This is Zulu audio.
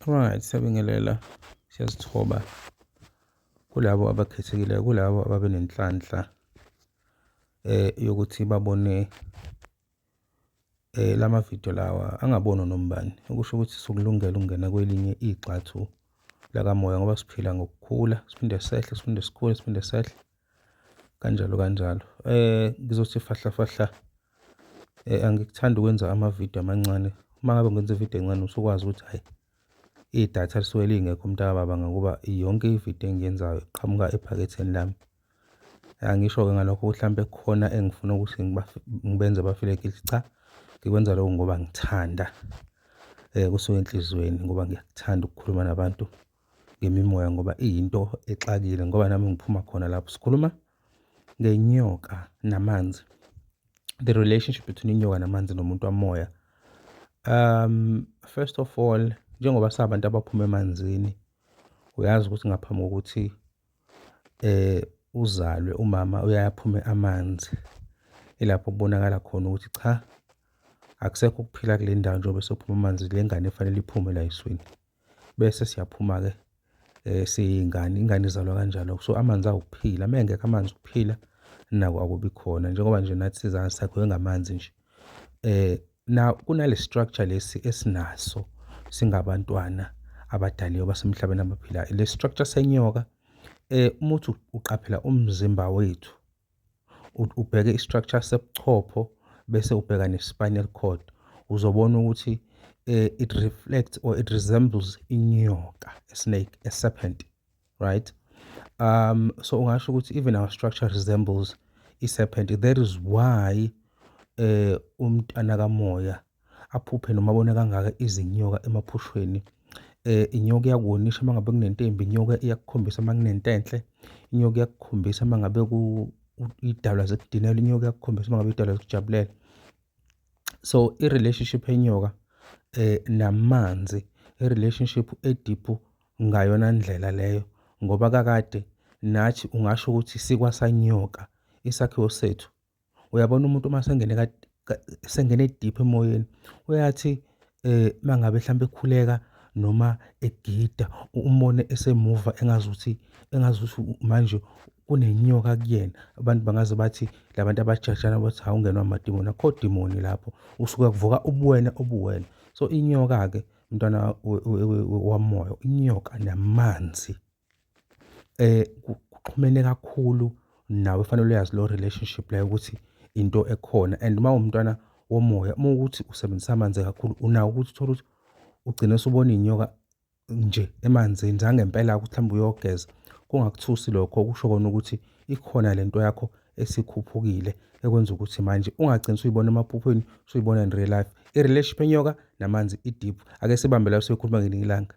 Right, siyabingelela, siyazithoba kulabo abakhethekileyo, kulabo ababe nenhlanhla yokuthi babone lama video lawa angabonwa nombani, okusho ukuthi sokulungela ukungena kwelinye igxathu lakamoya ngoba siphila ngokukhula, siphinde sehle, siphinde sikhule, siphinde sehle kanjalo kanjalo. Ngizothi fahla angikuthandi ukwenza ama-video amancane. Uma ngabe ngenza i-video encane usukwazi ukuthi hayi idatha lisuke lingekho mntakababa, ngoba yonke i-video engiyenzayo iqhamuka ephaketheni lami. Angisho-ke ngalokho mhlambe kukhona engifuna ukuthi ngibenze bafile guilty, cha, ngikwenza lokho ngoba ngithanda kusuka enhlizweni, ngoba ngiyakuthanda ukukhuluma nabantu ngemimoya ngoba iyinto exakile, ngoba nami ngiphuma khona lapho. Sikhuluma ngenyoka namanzi, the relationship between inyoka namanzi nomuntu wamoya. First of all, njengoba sabantu abaphuma emanzini, uyazi ukuthi ngaphambi kokuthi uzalwe umama uyaphume amanzi. Ilapho kubonakala khona ukuthi cha, akusekho ukuphila kule ndawo njengoba sophuma amanzi, le ngane efanele iphume la eswini. Bese siyaphuma-ke siyingane, ingane izalwa kanjalo. So amanzi awukuphila, uma engekho amanzi ukuphila nako akubi khona, njengoba nje nathi sizana sakhiwe ngamanzi nje. Now kunale structure lesi esinaso singabantwana abadaliwe basemhlabeni abaphilayo. Le structure senyoka, uma uthi uqaphela umzimba wethu, ubheke i-structure sebuchopho bese ubheka ne-spinal cord, uzobona ukuthi it reflects or it resembles inyoka, a snake, a serpent, right? So ungasho ukuthi even our structure resembles i-serpent. That is why umntwana kamoya aphuphe noma abone kangaka izinyoka emaphushweni. Inyoka iyakuwonisha uma ngabe kunentombi, inyoka iyakukhombisa uma kunento enhle, inyoka iyakukhombisa uma ngabe idalwa zekudinela, inyoka iyakukhombisa uma ngabe idalwa zikujabulela. So i-relationship yenyoka namanzi, i-relationship ediphu ngayona ndlela leyo, ngoba kakade nathi ungasho ukuthi sikwasanyoka isakhiwo sethu. Uyabona umuntu uma sengene deep emoyeni, uyathi mangabe mhlambe ekhuleka noma egida, umbone esemuva engazuthi manje kunenyoka kuyena. Abantu bangaze bathi labantu abajajana bathi awungenwa amadimoni, akho dimoni lapho, usuke kuvuka ubuwena. So inyoka-ke mntwana wamoya, inyoka namanzi kuxhumene kakhulu nawe, fanele uyazi lo relationship leyo ukuthi into ekhona. And uma umntwana womoya, uma ukuthi usebenzisa amanzi kakhulu, unawo ukuthi uthole ukuthi ugcine usubona inyoka nje emanzini zangempela ukuthi mhlawumbe uyogeza, kungakuthusi lokho. Kusho kona ukuthi ikhona lento yakho esikhuphukile ekwenza ukuthi manje ungagcini usuyibona emaphupheni, usuyibona in real life. I-relationship yenyoka namanzi ideep. Ake sibambe la siyokhuluma ngelinye ilanga.